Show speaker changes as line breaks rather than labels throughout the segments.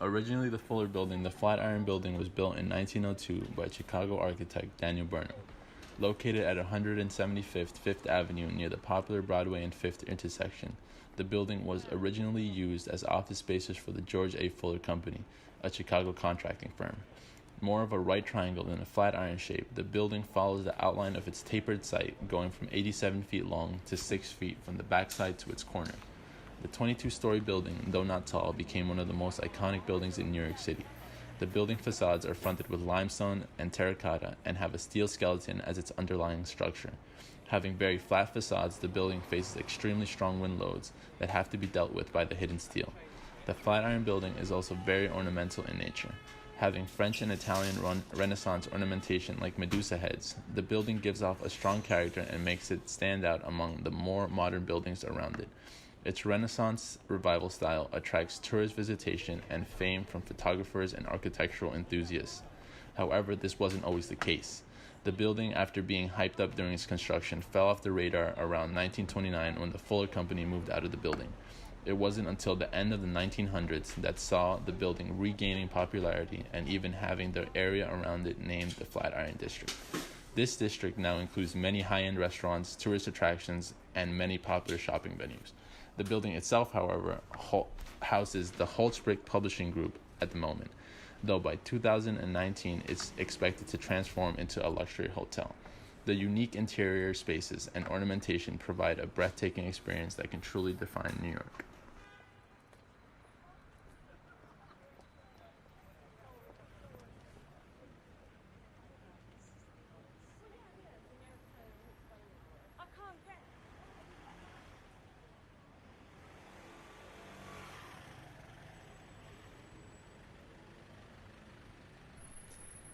Originally the Fuller Building, the Flatiron Building was built in 1902 by Chicago architect Daniel Burnham. Located at 175th Fifth Avenue near the popular Broadway and Fifth intersection, the building was originally used as office spaces for the George A. Fuller Company, a Chicago contracting firm. More of a right triangle than a flat iron shape, the building follows the outline of its tapered site, going from 87 feet long to 6 feet from the backside to its corner. The 22-story building, though not tall, became one of the most iconic buildings in New York City. The building facades are fronted with limestone and terracotta and have a steel skeleton as its underlying structure. Having very flat facades, the building faces extremely strong wind loads that have to be dealt with by the hidden steel. The Flatiron Building is also very ornamental in nature. Having French and Italian Renaissance ornamentation like Medusa heads, the building gives off a strong character and makes it stand out among the more modern buildings around it. Its Renaissance revival style attracts tourist visitation and fame from photographers and architectural enthusiasts. However, this wasn't always the case. The building, after being hyped up during its construction, fell off the radar around 1929 when the Fuller Company moved out of the building. It wasn't until the end of the 1900s that saw the building regaining popularity and even having the area around it named the Flatiron District. This district now includes many high-end restaurants, tourist attractions, and many popular shopping venues. The building itself, however, houses the Holtzbrinck Publishing Group at the moment, though by 2019 it's expected to transform into a luxury hotel. The unique interior spaces and ornamentation provide a breathtaking experience that can truly define New York.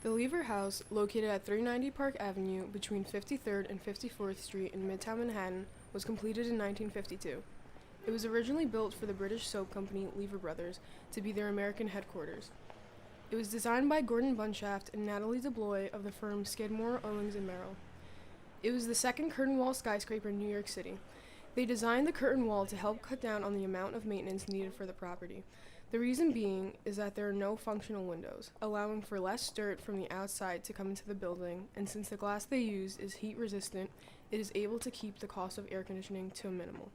The Lever House, located at 390 Park Avenue between 53rd and 54th Street in Midtown Manhattan, was completed in 1952. It was originally built for the British soap company Lever Brothers to be their American headquarters. It was designed by Gordon Bunshaft and Natalie DeBlois of the firm Skidmore, Owings & Merrill. It was the second curtain wall skyscraper in New York City. They designed the curtain wall to help cut down on the amount of maintenance needed for the property. The reason being is that there are no functional windows, allowing for less dirt from the outside to come into the building, and since the glass they use is heat resistant, it is able to keep the cost of air conditioning to a minimal.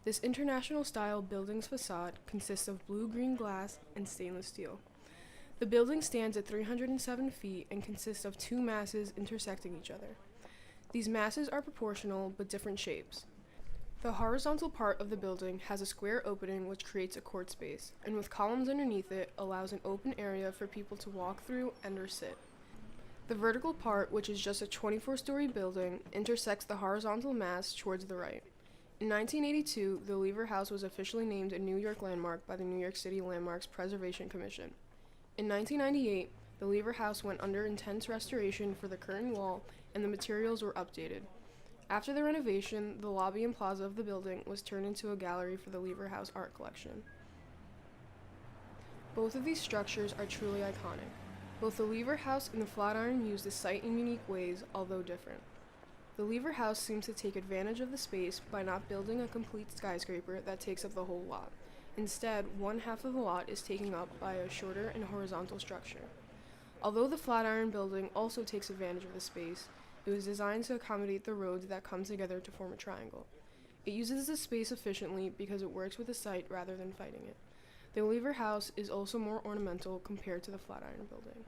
This international style building's facade consists of blue-green glass and stainless steel. The building stands at 307 feet and consists of two masses intersecting each other. These masses are proportional but different shapes. The horizontal part of the building has a square opening which creates a court space, and with columns underneath it allows an open area for people to walk through and or sit. The vertical part, which is just a 24-story building, intersects the horizontal mass towards the right. In 1982, the Lever House was officially named a New York landmark by the New York City Landmarks Preservation Commission. In 1998, the Lever House went under intense restoration for the curtain wall and the materials were updated. After the renovation, the lobby and plaza of the building was turned into a gallery for the Lever House art collection. Both of these structures are truly iconic. Both the Lever House and the Flatiron use the site in unique ways, although different. The Lever House seems to take advantage of the space by not building a complete skyscraper that takes up the whole lot. Instead, one half of the lot is taken up by a shorter and horizontal structure. Although the Flatiron building also takes advantage of the space, it was designed to accommodate the roads that come together to form a triangle. It uses the space efficiently because it works with the site rather than fighting it. The Lever House is also more ornamental compared to the Flatiron building.